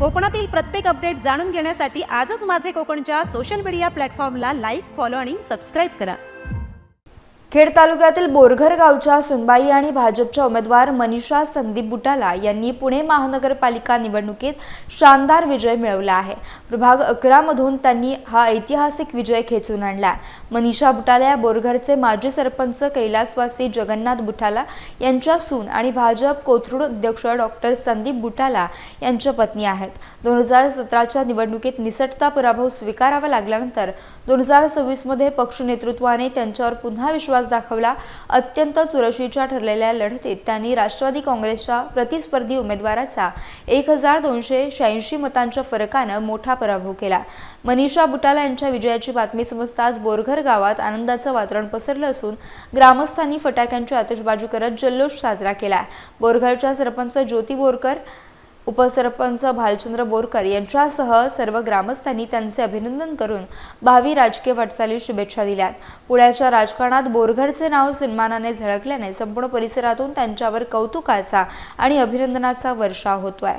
कोकणातील प्रत्येक अपडेट जाणून घेण्यासाठी आजच माझे कोकणच्या सोशल मीडिया प्लॅटफॉर्मला लाईक, फॉलो आणि सबस्क्राईब करा। खेड तालुक्यातील बोरघर गावच्या सुनबाई आणि भाजपच्या उमेदवार मनीषा संदीप बुटाला यांनी पुणे महानगरपालिका निवडणुकीत शानदार विजय मिळवला आहे। प्रभाग 11 मधून त्यांनी हा ऐतिहासिक विजय खेचून आणला। मनीषा बुटाला या बोरघरचे माजी सरपंच कैलासवासी जगन्नाथ बुटाला यांच्या सून आणि भाजप कोथरूड अध्यक्ष डॉक्टर संदीप बुटाला यांच्या पत्नी आहेत। 2017च्या निवडणुकीत निसटता पराभव स्वीकारावा लागल्यानंतर 2026 मध्ये पक्ष नेतृत्वाने त्यांच्यावर पुन्हा विश्वास दाखवला। अत्यंत चुरशीच्या ठरलेल्या लढतीत त्यांनी राष्ट्रवादी काँग्रेसच्या प्रतिस्पर्धी उमेदवाराचा 1286 मतांच्या फरकाने मोठा पराभव केला। मनीषा बुटाला यांच्या विजयाची बातमी समजताच बोरघर गावात आनंदाचं वातावरण पसरलं असून ग्रामस्थांनी फटाक्यांची आतिषबाजी करत जल्लोष साजरा केला। बोरघरच्या सरपंच ज्योती बोरकर, उपसरपंच भालचंद्र बोरकर यांच्यासह सर्व ग्रामस्थांनी त्यांचे अभिनंदन करून भावी राजकीय वाटचालीस शुभेच्छा दिल्या। पुण्याच्या राजकारणात बोरघरचे नाव सन्मानाने झळकल्याने संपूर्ण परिसरातून त्यांच्यावर कौतुकाचा आणि अभिनंदनाचा वर्षाव होतोय।